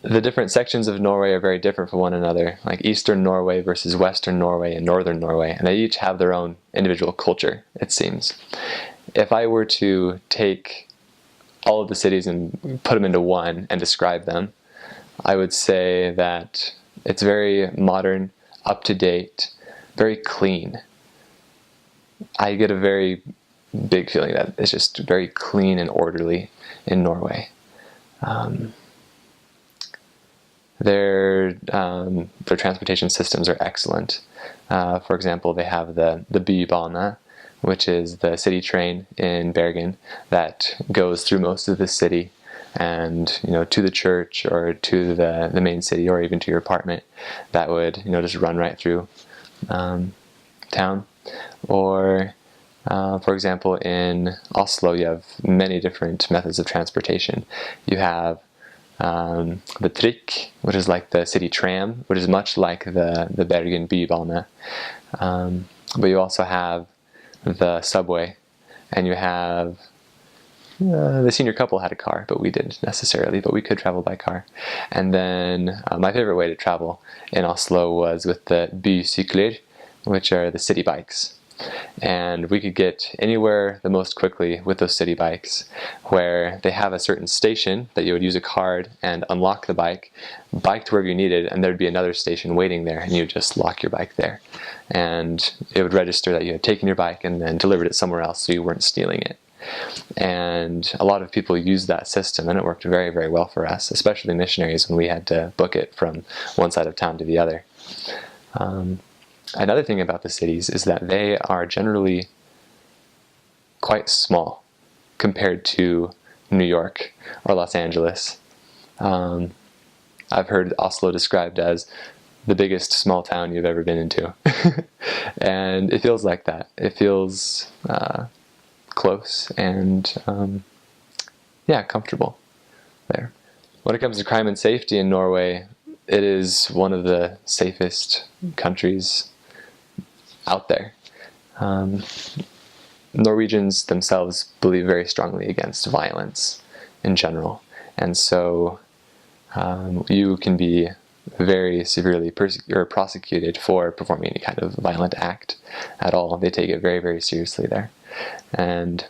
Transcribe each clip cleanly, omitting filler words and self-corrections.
the different sections of Norway are very different from one another, like Eastern Norway versus Western Norway and Northern Norway, and they each have their own individual culture, it seems. If I were to take all of the cities and put them into one and describe them, I would say that it's very modern, up-to-date, very clean. I get a very big feeling that it's just very clean and orderly in Norway. Their transportation systems are excellent. For example, they have the bybane, which is the city train in Bergen that goes through most of the city and to the church or to the main city or even to your apartment. That would just run right through town. Or for example, in Oslo, you have many different methods of transportation. You have the trikk, which is like the city tram, which is much like the Bergen bybane. But you also have the subway, and you have the senior couple had a car, but we didn't necessarily, but we could travel by car. And then my favorite way to travel in Oslo was with the bysykler, which are the city bikes. And we could get anywhere the most quickly with those city bikes, where they have a certain station that you would use a card and unlock the bike to wherever you needed, and there'd be another station waiting there, and you would just lock your bike there. And it would register that you had taken your bike and then delivered it somewhere else, so you weren't stealing it. And a lot of people used that system, and it worked very, very well for us, especially missionaries when we had to book it from one side of town to the other. Another thing about the cities is that they are generally quite small compared to New York or Los Angeles. I've heard Oslo described as the biggest small town you've ever been into. And it feels like that. It feels close and comfortable there. When it comes to crime and safety in Norway, it is one of the safest countries out there. Norwegians themselves believe very strongly against violence in general, and so you can be very severely prosecuted for performing any kind of violent act at all. They take it very, very seriously there. And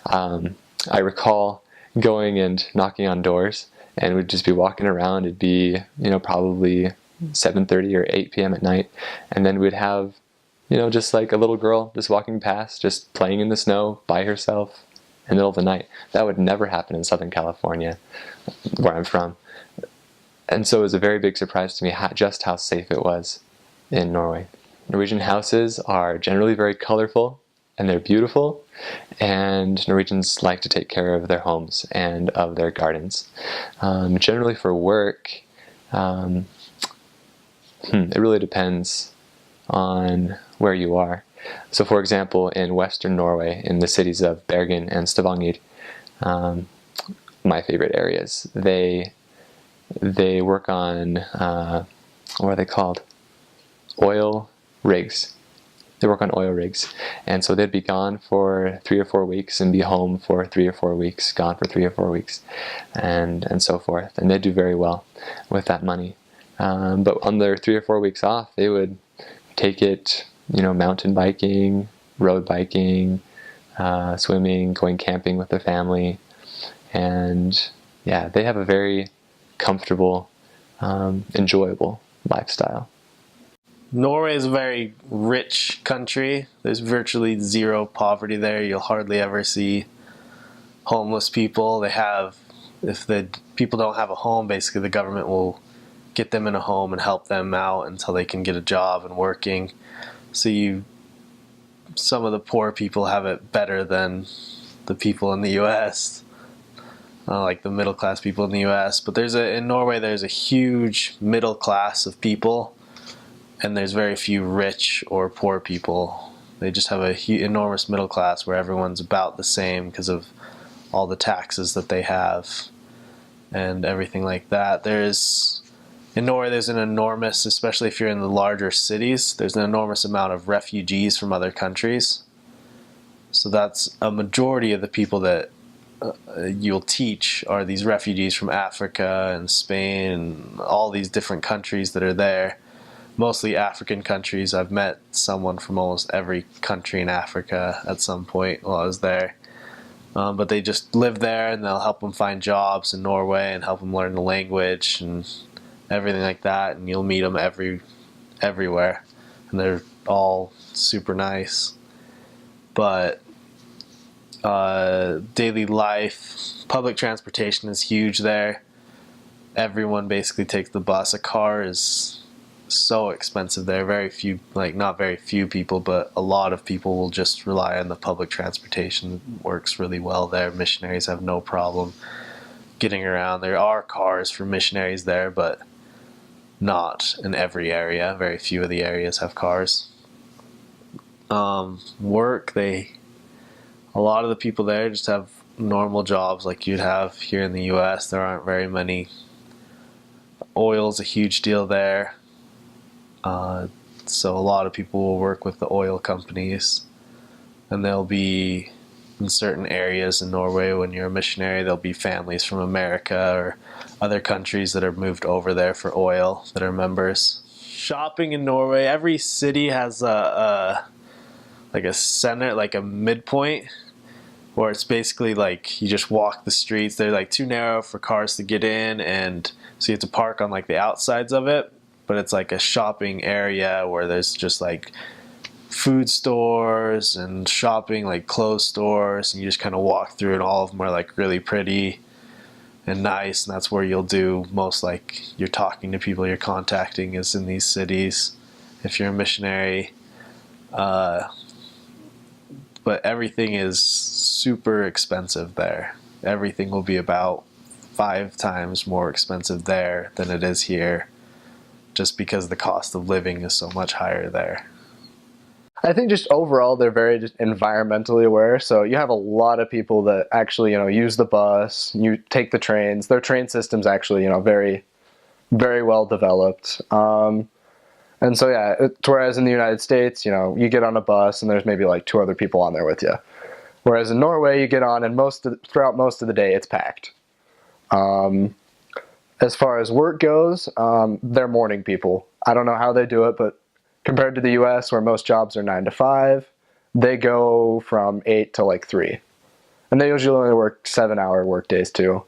I recall going and knocking on doors, and we'd just be walking around. It'd be probably 7:30 or 8 p.m. at night, and then we'd have just like a little girl just walking past, just playing in the snow by herself in the middle of the night. That would never happen in Southern California, where I'm from. And so it was a very big surprise to me just how safe it was in Norway. Norwegian houses are generally very colorful, and they're beautiful, and Norwegians like to take care of their homes and of their gardens. Generally for work, it really depends on where you are. So for example, in Western Norway, in the cities of Bergen and Stavanger, my favorite areas, they work on, what are they called? Oil rigs. They work on oil rigs. And so they'd be gone for 3 or 4 weeks and be home for 3 or 4 weeks, gone for 3 or 4 weeks, and so forth. And they do very well with that money. But on their 3 or 4 weeks off, they would take it, mountain biking, road biking, swimming, going camping with their family. And yeah, they have a very comfortable, enjoyable lifestyle. Norway is a very rich country. There's virtually zero poverty there. You'll hardly ever see homeless people. If the people don't have a home, basically the government will get them in a home and help them out until they can get a job and working. So some of the poor people have it better than the people in the U.S., like the middle class people in the U.S. But in Norway, there's a huge middle class of people, and there's very few rich or poor people. They just have an enormous middle class where everyone's about the same because of all the taxes that they have and everything like that. In Norway, there's an enormous, especially if you're in the larger cities, there's an enormous amount of refugees from other countries. So that's a majority of the people that you'll teach are these refugees from Africa and Spain and all these different countries that are there, mostly African countries. I've met someone from almost every country in Africa at some point while I was there. But they just live there, and they'll help them find jobs in Norway and help them learn the language and everything like that. And you'll meet them everywhere, and they're all super nice. But daily life, public transportation is huge there. Everyone basically takes the bus. A car is so expensive there. Very few, like not very few people, but a lot of people will just rely on the public transportation. It works really well there. Missionaries have no problem getting around. There are cars for missionaries there, but not in every area. Very few of the areas have cars. Work, a lot of the people there just have normal jobs like you'd have here in the US. There aren't very many. Oil's a huge deal there. So a lot of people will work with the oil companies, and they'll be in certain areas in Norway. When you're a missionary, there'll be families from America or other countries that are moved over there for oil that are members. Shopping in Norway, every city has like a center, like a midpoint, where it's basically like you just walk the streets. They're like too narrow for cars to get in, and so you have to park on like the outsides of it. But it's like a shopping area where there's just like food stores and shopping, like clothes stores, and you just kind of walk through, and all of them are like really pretty and nice. And that's where you'll do most, like you're talking to people you're contacting is in these cities if you're a missionary. But everything is super expensive there. Everything will be about 5 times more expensive there than it is here, just because the cost of living is so much higher there. I think just overall they're very just environmentally aware. So you have a lot of people that actually, use the bus, you take the trains. Their train system's actually, very, very well developed. And so, yeah, whereas in the United States, you get on a bus and there's maybe like 2 other people on there with you. Whereas in Norway, you get on and throughout most of the day, it's packed. As far as work goes, they're morning people. I don't know how they do it, but compared to the US, where most jobs are 9 to 5, they go from 8 to like 3. And they usually only work 7-hour work days too.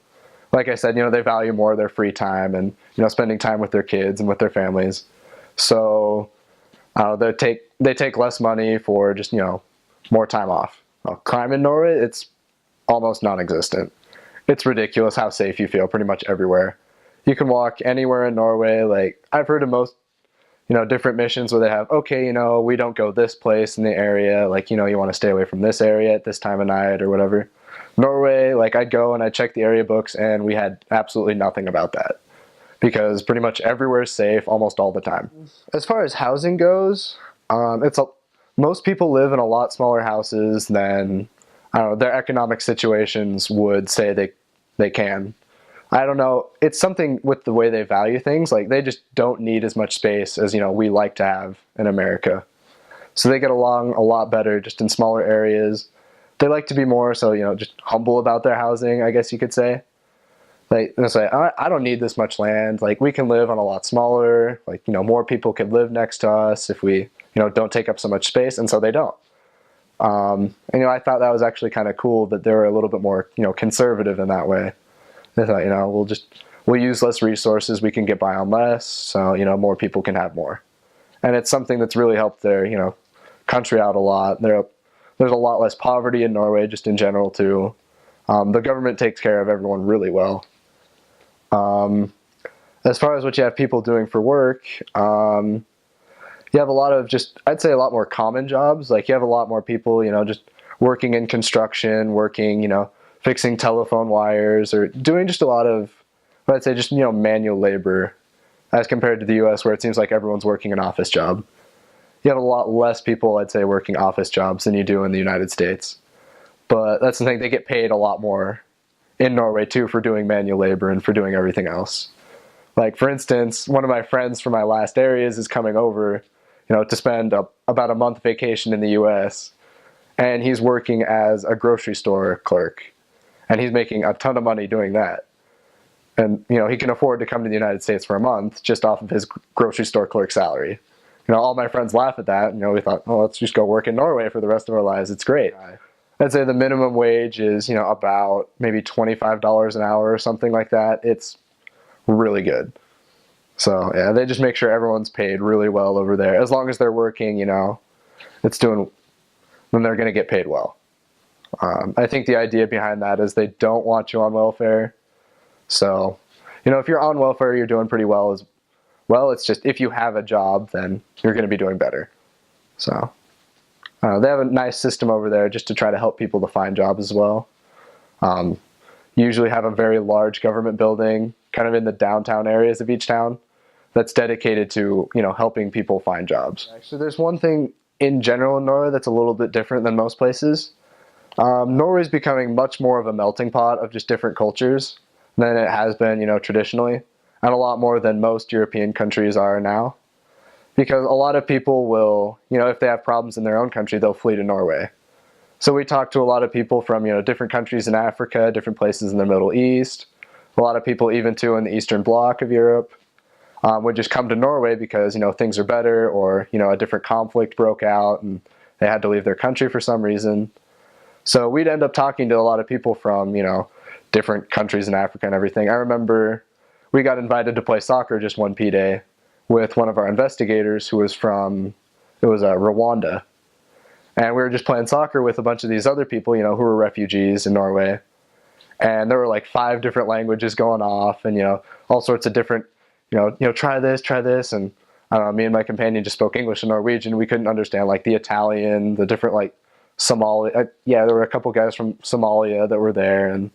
Like I said, they value more their free time and, spending time with their kids and with their families. So they take less money for just, more time off. Well, crime in Norway, it's almost non-existent. It's ridiculous how safe you feel pretty much everywhere. You can walk anywhere in Norway. Like I've heard of most, different missions where they have, okay, we don't go this place in the area. Like, you want to stay away from this area at this time of night or whatever. Norway, like I'd go and I'd check the area books and we had absolutely nothing about that because pretty much everywhere is safe almost all the time. As far as housing goes, most people live in a lot smaller houses than, their economic situations would say they can. I don't know. It's something with the way they value things. Like they just don't need as much space as, we like to have in America. So they get along a lot better just in smaller areas. They like to be more so, just humble about their housing, I guess you could say. Like they'll say, I don't need this much land. Like we can live on a lot smaller. Like, more people could live next to us if we, don't take up so much space. And so they don't. And, I thought that was actually kind of cool that they were a little bit more, conservative in that way. They thought, we'll use less resources, we can get by on less, so, more people can have more. And it's something that's really helped their, country out a lot. There's a lot less poverty in Norway, just in general, too. The government takes care of everyone really well. As far as what you have people doing for work, you have a lot of I'd say a lot more common jobs. Like, you have a lot more people, just working in construction, working, fixing telephone wires, or doing just a lot of, I'd say just, manual labor as compared to the US where it seems like everyone's working an office job. You have a lot less people, I'd say, working office jobs than you do in the United States. But that's the thing, they get paid a lot more in Norway too for doing manual labor and for doing everything else. Like, for instance, one of my friends from my last areas is coming over, to spend about a month vacation in the US, and he's working as a grocery store clerk. and he's making a ton of money doing that. And he can afford to come to the United States for a month just off of his grocery store clerk salary. All my friends laugh at that. We thought, oh, let's just go work in Norway for the rest of our lives. It's great. I'd say the minimum wage is about maybe $25 an hour or something like that. It's really good. So yeah, they just make sure everyone's paid really well over there. As long as they're working, then they're going to get paid well. I think the idea behind that is they don't want you on welfare. So, if you're on welfare, you're doing pretty well as well. It's just if you have a job, then you're going to be doing better. So, they have a nice system over there just to try to help people to find jobs as well. Usually have a very large government building kind of in the downtown areas of each town that's dedicated to, helping people find jobs. Actually, there's one thing in general in Norway that's a little bit different than most places. Norway is becoming much more of a melting pot of just different cultures than it has been, traditionally, and a lot more than most European countries are now. Because a lot of people will, if they have problems in their own country, they'll flee to Norway. So we talk to a lot of people from, different countries in Africa, different places in the Middle East, a lot of people even too in the Eastern Bloc of Europe. Would just come to Norway because, things are better, or, a different conflict broke out and they had to leave their country for some reason. So we'd end up talking to a lot of people from, different countries in Africa and everything. I remember we got invited to play soccer just one P-Day with one of our investigators who was from, Rwanda. And we were just playing soccer with a bunch of these other people, who were refugees in Norway. And there were like 5 different languages going off and, all sorts of different, try this. And I don't know, me and my companion just spoke English and Norwegian. We couldn't understand like the Italian, the different like Somalia. There were a couple guys from Somalia that were there. And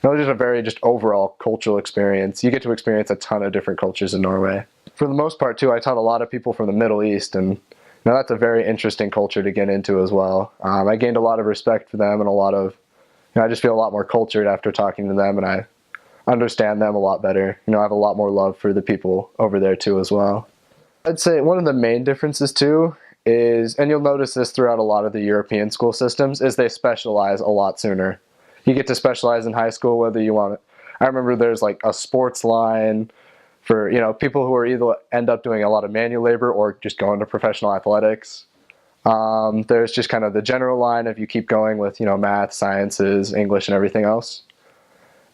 it was just a very just overall cultural experience. You get to experience a ton of different cultures in Norway. For the most part too, I taught a lot of people from the Middle East, and that's a very interesting culture to get into as well. I gained a lot of respect for them and a lot of, I just feel a lot more cultured after talking to them, and I understand them a lot better. I have a lot more love for the people over there too as well. I'd say one of the main differences too is, and you'll notice this throughout a lot of the European school systems, is they specialize a lot sooner. You get to specialize in high school whether you want it. I remember there's like a sports line for, people who are either end up doing a lot of manual labor or just going to professional athletics. There's just kind of the general line if you keep going with, math, sciences, English, and everything else.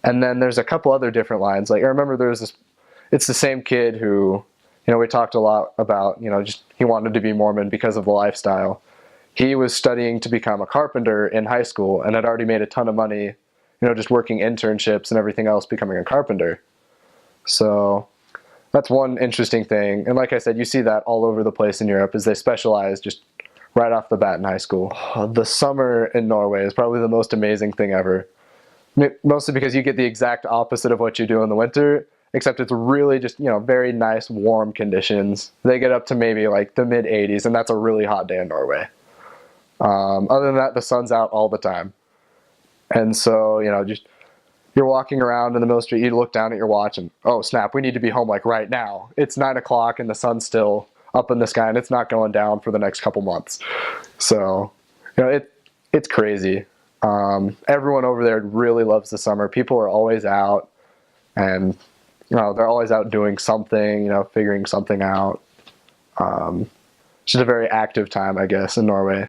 And then there's a couple other different lines. Like I remember there's this, it's the same kid who, we talked a lot about, just he wanted to be Mormon because of the lifestyle. He was studying to become a carpenter in high school and had already made a ton of money, just working internships and everything else, becoming a carpenter. So that's one interesting thing. And like I said, you see that all over the place in Europe, is they specialize just right off the bat in high school. The summer in Norway is probably the most amazing thing ever. Mostly because you get the exact opposite of what you do in the winter, except it's really just, very nice warm conditions. They get up to maybe like the mid 80s, and that's a really hot day in Norway. Other than that, the sun's out all the time. And so, just you're walking around in the middle of the street, you look down at your watch and, oh snap, we need to be home like right now. It's 9 o'clock and the sun's still up in the sky and it's not going down for the next couple months. So, it's crazy. Everyone over there really loves the summer. People are always out, and, they're always out doing something, figuring something out. It's just a very active time, I guess, in Norway.